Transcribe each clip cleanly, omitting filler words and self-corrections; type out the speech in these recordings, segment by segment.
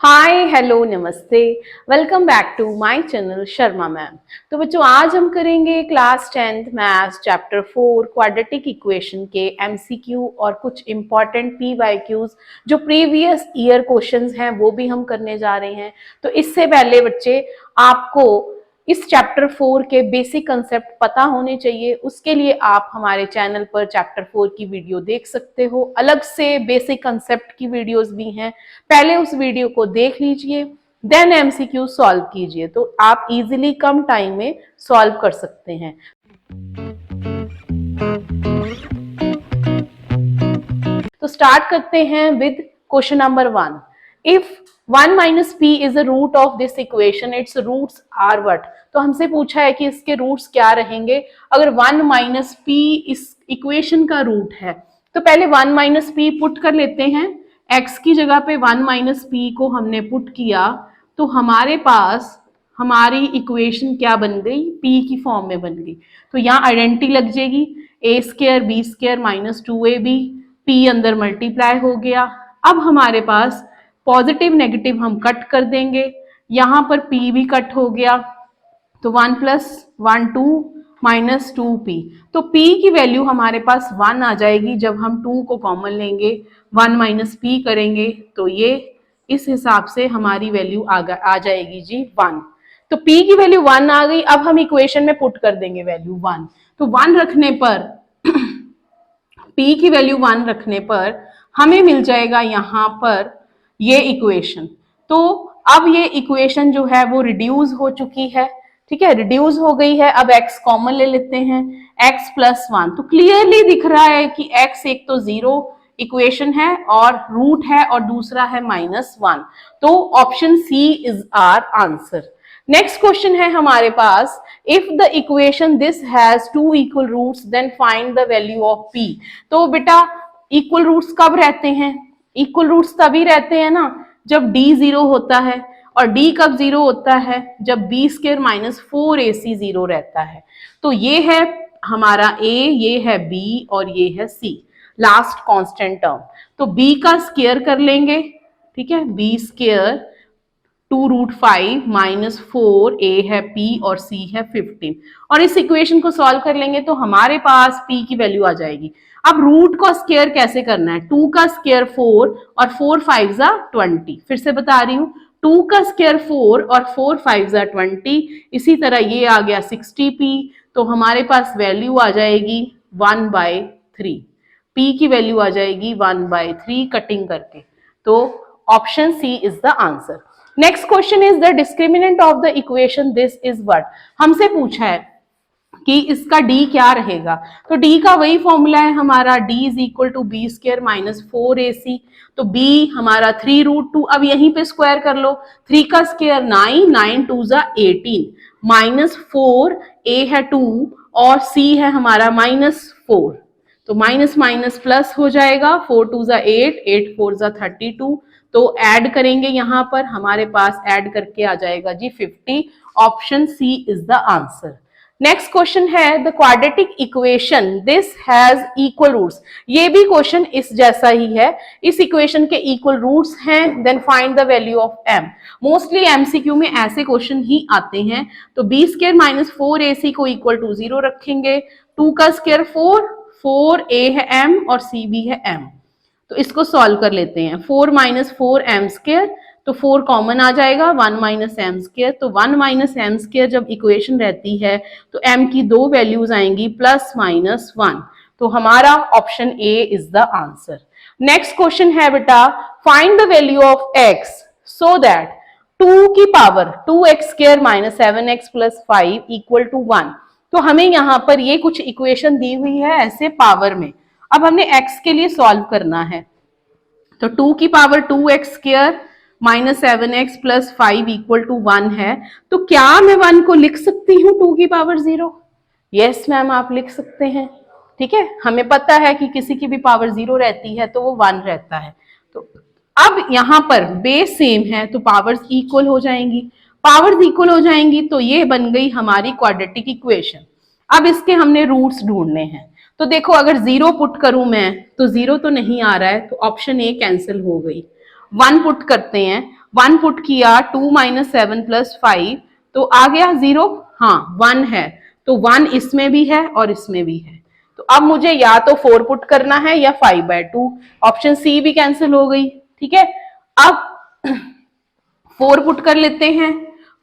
हाय hello नमस्ते। Welcome back to my channel Sharma ma'am. तो बच्चों आज हम करेंगे class 10th maths chapter 4 quadratic equation के एमसीक्यू और कुछ इंपॉर्टेंट पीवाईक्यूज जो प्रीवियस ईयर क्वेश्चंस हैं वो भी हम करने जा रहे हैं। तो इससे पहले बच्चे आपको इस चैप्टर 4 के बेसिक कंसेप्ट पता होने चाहिए। उसके लिए आप हमारे चैनल पर चैप्टर 4 की वीडियो देख सकते हो। अलग से बेसिक कंसेप्ट की वीडियोस भी हैं, पहले उस वीडियो को देख लीजिए, देन एमसीक्यू सॉल्व कीजिए तो आप इजीली कम टाइम में सॉल्व कर सकते हैं। तो स्टार्ट करते हैं with question number 1। If 1 minus p is the root of this equation, its roots are what? तो हमसे पूछा है कि इसके रूट्स क्या रहेंगे। अगर 1 minus p इस इक्वेशन का रूट है तो पहले 1 minus p पुट कर लेते हैं। x की जगह पे 1 minus p को हमने पुट किया तो हमारे पास हमारी इक्वेशन क्या बन गई, p की फॉर्म में बन गई। तो यहाँ आइडेंटिटी लग जाएगी, a square b square minus 2ab, p अंदर मल्टीप्लाई हो गया। अब हमारे पास पॉजिटिव नेगेटिव हम कट कर देंगे, यहां पर p भी कट हो गया तो 1 प्लस 1 2 माइनस 2p। तो p की वैल्यू हमारे पास 1 आ जाएगी जब हम 2 को कॉमन लेंगे, 1 माइनस p करेंगे तो ये इस हिसाब से हमारी वैल्यू आ जाएगी जी 1। तो p की वैल्यू 1 आ गई। अब हम इक्वेशन में पुट कर देंगे वैल्यू 1। तो 1 रखने पर p की वैल्यू 1 रखने पर हमें मिल जाएगा यहाँ पर ये इक्वेशन। तो अब ये इक्वेशन जो है वो रिड्यूस हो चुकी है, ठीक है, रिड्यूस हो गई है। अब x कॉमन ले लेते हैं, x प्लस 1। तो क्लियरली दिख रहा है कि x एक तो 0 इक्वेशन है और रूट है और दूसरा है -1। तो option C is our answer. Next question है हमारे पास, if the equation this has 2 equal roots then find the value of p। तो बेटा इक्वल रूट्स कब रहते हैं? इक्वल रूट्स तभी रहते हैं ना जब d 0 होता है, और d कब 0 होता है? जब b स्क्वायर माइनस 4ac 0 रहता है। तो ये है हमारा a, ये है b और ये है c, लास्ट कांस्टेंट टर्म। तो b का स्क्वायर कर लेंगे, ठीक है, b स्क्वायर 2√5 माइनस 4, a है p और c है 15, और इस इक्वेशन को सॉल्व कर लेंगे तो हमारे पास p की वैल्यू आ जाएगी। अब रूट का स्क्वायर कैसे करना है? 2 का स्क्वायर 4 और 4 5 जा 20। फिर से बता रही हूँ, 2 का स्क्वायर 4 और 4 5 जा 20। इसी तरह ये आ गया 60p, तो हमारे पास वैल्यू आ जाएगी 1/3। p की वैल्यू आ जाएगी 1/3 कटिंग करके। तो option C is the answer. Next question is the discriminant of the equation this is what. हमसे पूछा है कि इसका d क्या रहेगा। तो d का वही फॉर्मूला है हमारा, d is equal to B square minus 4ac। तो b हमारा 3√2, अब यहीं पे स्क्वायर कर लो, 3 का स्क्वायर 9, 9 2 जा 18 माइनस 4, a है 2 और c है हमारा -4। तो माइनस माइनस प्लस हो जाएगा, 4 2 जा 8, 8 4 जा 32। तो ऐड करेंगे, यहां पर हमारे पास ऐड करके आ जाएगा जी 50। Option C is the answer. Next question है the quadratic equation this has equal roots. ये भी क्वेश्चन इस जैसा ही है, इस इक्वेशन के इक्वल रूट्स हैं, then find the value of m। Mostly MCQ में ऐसे क्वेश्चन ही आते हैं। तो b स्क्वायर माइनस 4ac को इक्वल टू 0 रखेंगे, 2 का स्क्वायर 4, 4a है m और c भी है m। तो इसको सॉल्व कर लेते हैं, 4 माइनस 4 m स्क्वायर, तो 4 कॉमन आ जाएगा, 1 माइनस एम स्क्वायर। तो 1 माइनस एम स्क्वायर जब इक्वेशन रहती है तो m की दो वैल्यूज आएंगी प्लस माइनस 1। तो हमारा option A is the answer. Next question है बेटा, find the value of x so that 2 की power 2x square minus 7x plus 5 equal to 1। तो हमें यहाँ पर ये कुछ इक्वेशन दी हुई है ऐसे पावर में। अब हमने x के लिए सॉल्व करना है। तो 2 की power 2x square minus 7x plus 5 equal to 1 है। तो क्या मैं 1 को लिख सकती हूँ 2 की पावर 0? यस मैम, आप लिख सकते हैं, ठीक है। हमें पता है कि किसी की भी पावर 0 रहती है तो वो 1 रहता है। तो अब यहाँ पर बेस सेम है तो पावर्स इक्वल हो जाएंगी, पावर्स इक्वल हो जाएंगी तो ये बन गई हमारी क्वाड्रेटिक इक्वेशन। अब इसके हमने रूट्स ढूंढने हैं। तो देखो अगर 0 पुट करूं मैं तो 0 तो नहीं आ रहा है, तो ऑप्शन ए कैंसिल हो गई। 1 पुट करते हैं, 1 पुट किया, 2 माइनस 7 प्लस 5, तो आ गया 0, हाँ 1 है, तो 1 इसमें भी है और इसमें भी है। तो अब मुझे या तो 4 पुट करना है या 5/2, ऑप्शन सी भी कैंसिल हो गई। ठीक है, अब 4 पुट कर लेते हैं।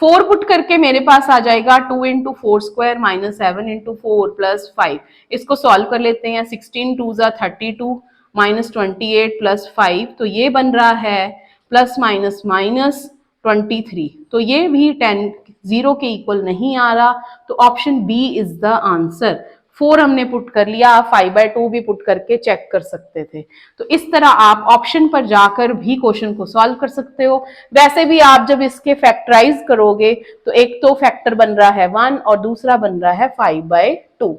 4 पुट करके मेरे पास आ जाएगा 2 into 4 square minus 7 into 4 plus 5। इसको सॉल्व कर लेते हैं। 16 2 जा 32 माइनस 28 प्लस 5, तो ये बन रहा है प्लस माइनस माइनस 23। तो ये भी 10 0 के इक्वल नहीं आ रहा, तो option B is the answer. 4 हमने पुट कर लिया, आप 5/2 भी पुट करके चेक कर सकते थे। तो इस तरह आप ऑप्शन पर जाकर भी क्वेश्चन को सॉल्व कर सकते हो। वैसे भी आप जब इसके फैक्टराइज करोगे तो एक तो फैक्टर बन रहा है 1 और दूसरा बन रहा है 5/2।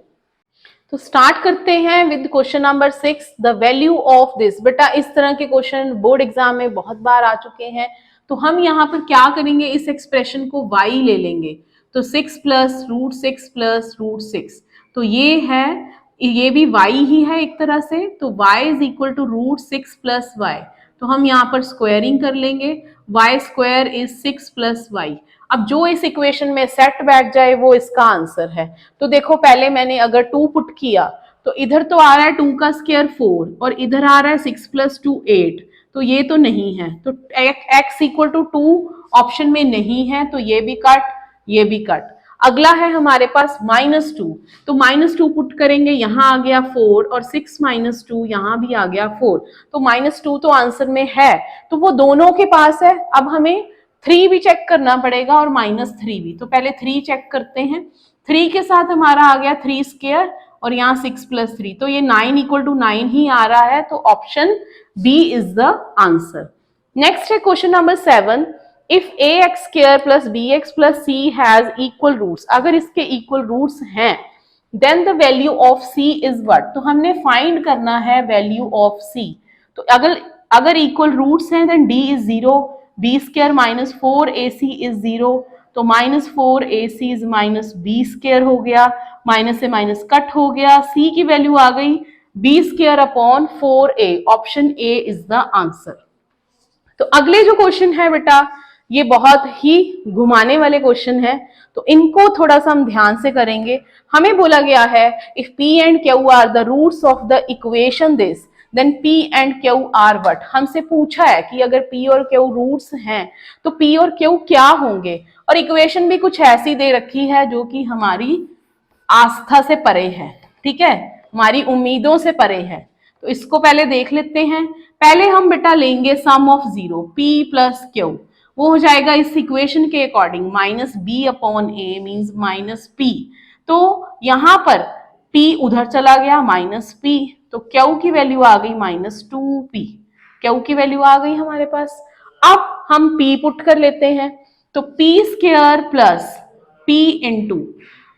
तो स्टार्ट करते हैं with question number 6, the value of this. बेटा इस तरह के क्वेश्चन बोर्ड एग्जाम में बहुत बार आ चुके हैं, तो हम यहाँ पर क्या करेंगे, इस एक्सप्रेशन को y ले लेंगे। तो 6 प्लस रूट 6 प्लस रूट 6, तो ये है, ये भी y ही है एक तरह से, तो y is equal to root 6 plus Y. तो हम यहाँ पर स्क्वायरिंग कर लेंगे, y square is 6 plus Y. अब जो इस इक्वेशन में सेट बैठ जाए वो इसका आंसर है। तो देखो पहले मैंने अगर 2 पुट किया तो इधर तो आ रहा है 2 का स्क्वायर 4 और इधर आ रहा है 6 प्लस 2 8, तो ये तो नहीं है, तो x इक्वल टू 2 ऑप्शन में नहीं है, तो ये भी कट, ये भी कट। अगला है हमारे पास -2, तो -2 पुट करेंगे, यहाँ आ गया 4 और 6 माइनस 2 यहाँ भी आ गया 4, तो -2 तो आंसर में है, तो वो दोनों के पास है। अब हमें 3 भी चेक करना पड़ेगा और -3 भी, तो पहले 3 चेक करते हैं। 3 के साथ हमारा आ गया 3 स्क्वायर और यहाँ 6 प्लस 3, तो ये 9 इक्वल टू 9 ही आ रहा है, तो option B is the answer. Next है question number 7, if ax square plus bx plus c has equal roots, अगर इसके इक्वल रूट्स हैं then the value of c is what. तो हमने फाइंड करना है वैल्यू ऑफ c। तो अगर इक्वल रूट्स हैं then d is 0, b square minus 4ac is 0, तो minus 4ac is minus b square हो गया, माइनस से माइनस कट हो गया, c की वैल्यू आ गई b square upon 4a, option a is the answer. तो अगले जो क्वेश्चन है बेटा ये बहुत ही घुमाने वाले क्वेश्चन है, तो इनको थोड़ा सा हम ध्यान से करेंगे। हमें बोला गया है if p and q are the roots of the equation this then p and q are what. हमसे पूछा है कि अगर p और q रूट्स हैं तो p और q क्या होंगे, और इक्वेशन भी कुछ ऐसी दे रखी है जो कि हमारी आस्था से परे है, ठीक है, हमारी उम्मीदों से परे है। तो इसको पहले देख लेते हैं। पहले हम बेटा लेंगे सम ऑफ 0 p प्लस q, वो हो जाएगा इस इक्वेशन के अकॉर्डिंग माइनस बी अपॉन ए मीन्स माइनस पी। तो यहां पर p उधर चला गया माइनस p, तो q की वैल्यू आ गई -2p, q की वैल्यू आ गई हमारे पास। अब हम p पुट कर लेते हैं, तो p square plus p into,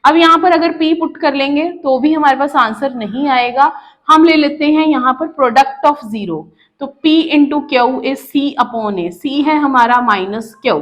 अब यहां पर अगर p पुट कर लेंगे तो भी हमारे पास आंसर नहीं आएगा। हम ले लेते हैं यहाँ पर प्रोडक्ट ऑफ 0, तो p into Q is c upon A, c है हमारा माइनस क्यू,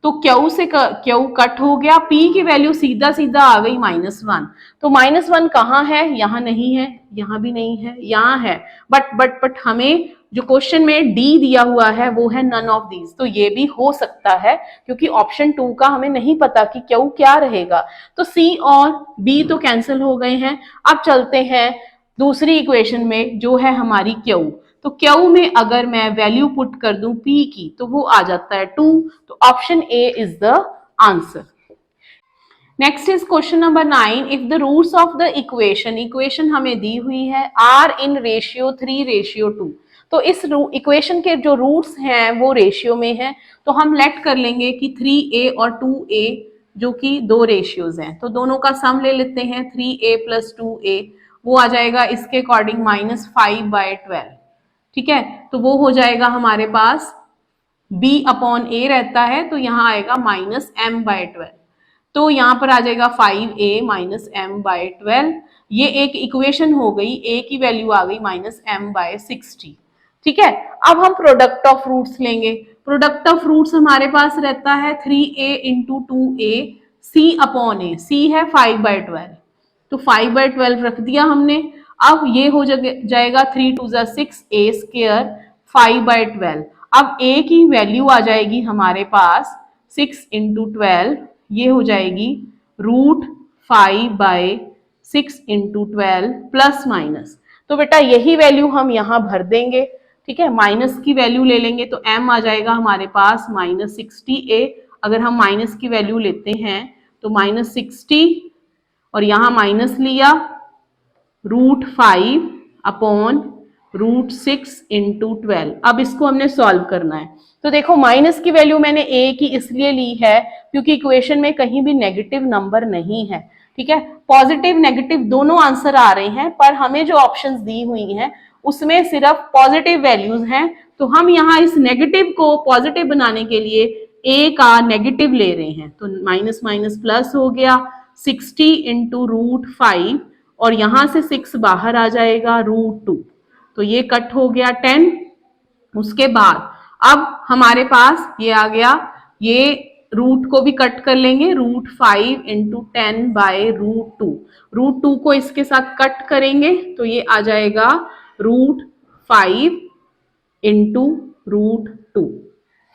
तो क्यू से क्यू कट हो गया, p की वैल्यू सीधा सीधा आ गई -1, तो -1 कहाँ है, यहाँ नहीं है, यहाँ भी नहीं है, यहाँ है, बट हमें जो क्वेश्चन में डी दिया हुआ है वो है नन ऑफ दीज, तो ये भी हो सकता है क्योंकि ऑप्शन 2 का हमें नहीं पता कि क्यू क्या रहेगा। तो सी और बी तो कैंसिल हो गए हैं। अब चलते हैं दूसरी इक्वेशन में जो है हमारी क्यू, तो क्यू में अगर मैं वैल्यू पुट कर दूं p की तो वो आ जाता है 2, तो option A is the answer. Next is question number 9, if the roots of the equation हमें दी हुई है आर इन रेशियो 3:2, तो इस इक्वेशन के जो रूट्स हैं वो रेशियो में हैं, तो हम लेट कर लेंगे कि 3a और 2a जो कि दो रेशियोज हैं, तो दोनों का सम ले लेते हैं, 3a प्लस 2a, वो आ जाएगा इसके अकॉर्डिंग -5/12, ठीक है, तो वो हो जाएगा हमारे पास b अपॉन a रहता है, तो यहाँ आएगा -m/12, तो यहाँ पर आ जाएगा 5a माइनस m/12, ये एक इक्वेशन हो गई, a की वैल्यू आ गई -m/60, ठीक है। अब हम प्रोडक्ट ऑफ रूट्स लेंगे, प्रोडक्ट ऑफ रूट्स हमारे पास रहता है 3a into 2a c upon a, c है 5/12, तो 5/12 रख दिया हमने। अब ये हो जाएगा 3 2 6 a स्क्वायर 5/12। अब a की वैल्यू आ जाएगी हमारे पास 6 इंटू 12, ये हो जाएगी √5/6 इंटू 12 प्लस माइनस। तो बेटा यही वैल्यू हम यहाँ भर देंगे, ठीक है। माइनस की वैल्यू ले लेंगे तो m आ जाएगा हमारे पास -60a। अगर हम माइनस की वैल्यू लेते हैं तो -60 और यहाँ माइनस लिया √5/√6 इंटू 12। अब इसको हमने सॉल्व करना है। तो देखो माइनस की वैल्यू मैंने a की इसलिए ली है क्योंकि इक्वेशन में कहीं भी नेगेटिव नंबर नहीं है, ठीक है। पॉजिटिव नेगेटिव दोनों आंसर आ रहे हैं, पर हमें जो ऑप्शंस दी हुई हैं उसमें सिर्फ पॉजिटिव वैल्यूज हैं। तो हम यहाँ इस नेगेटिव को पॉजिटिव बनाने के लिए a का नेगेटिव ले रहे हैं। तो माइनस माइनस प्लस हो गया 60 इंटू √5 और यहां से 6 बाहर आ जाएगा √2, तो ये कट हो गया 10। उसके बाद अब हमारे पास ये आ गया, ये रूट को भी कट कर लेंगे, √5 इंटू 10/√2। √2 को इसके साथ कट करेंगे तो ये आ जाएगा √5 इंटू √2।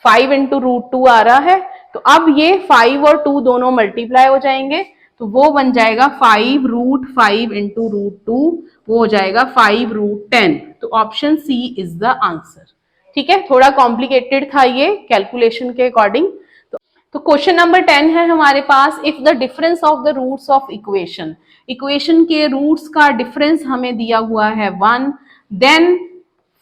5 इंटू √2 आ रहा है। तो अब ये 5 और 2 दोनों मल्टीप्लाई हो जाएंगे, तो वो बन जाएगा 5 इंटू √2, वो हो जाएगा 5√10। तो option C is the answer, ठीक है। थोड़ा कॉम्प्लिकेटेड था ये कैलकुलेशन के अकॉर्डिंग। तो क्वेश्चन नंबर 10 है हमारे पास, if the difference of the roots of equation, equation के रूट्स का डिफरेंस हमें दिया हुआ है 1, देन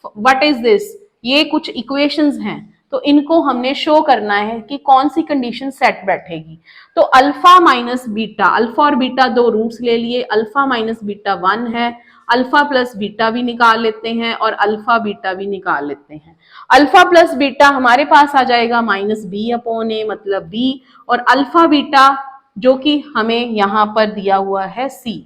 व्हाट इज दिस, ये कुछ इक्वेशंस हैं तो इनको हमने शो करना है कि कौन सी कंडीशन सेट बैठेगी। तो अल्फा माइनस बीटा, अल्फा और बीटा दो रूट्स ले लिए, अल्फा माइनस बीटा 1 है, अल्फा प्लस बीटा भी निकाल लेते हैं और अल्फा बीटा भी निकाल लेते हैं। अल्फा प्लस बीटा हमारे पास आ जाएगा -b/a मतलब b, और अल्फा बीटा जो कि हमें यहाँ पर दिया हुआ है c,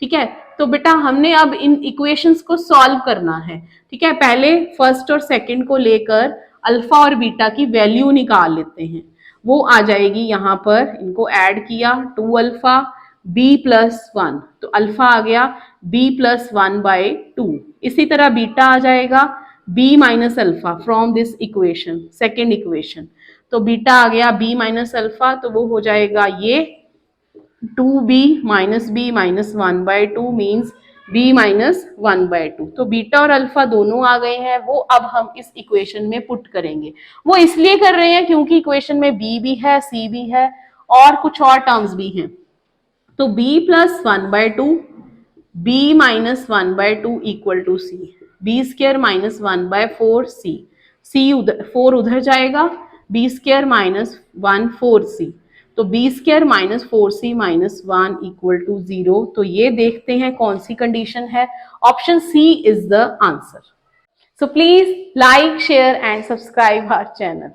ठीक है। तो बेटा हमने अब इन इक्वेशंस को सॉल्व करना है, ठीक है। पहले फर्स्ट और सेकंड को लेकर अल्फा और बीटा की वैल्यू निकाल लेते हैं। वो आ जाएगी यहाँ पर, इनको ऐड किया 2 अल्फा b+1, तो अल्फा आ गया b+1/2। इसी तरह बीटा आ जाएगा b minus alpha from this equation, second equation. तो बीटा आ गया b माइनस अल्फा, तो वो हो जाएगा ये 2b - b - 1/2 मीन्स b - 1/2। तो बीटा और अल्फा दोनों आ गए हैं, वो अब हम इस इक्वेशन में पुट करेंगे। वो इसलिए कर रहे हैं क्योंकि इक्वेशन में b भी है, c भी है और कुछ और टर्म्स भी हैं। तो b + 1/2, b - 1/2 equal to c, b² - 1/4 c, c उधर 4 उधर जाएगा, b² - 1 4c, तो b² - 4c - 1 इक्वल टू 0। तो ये देखते हैं कौन सी कंडीशन है, option C is the answer. So please like, share and subscribe our channel.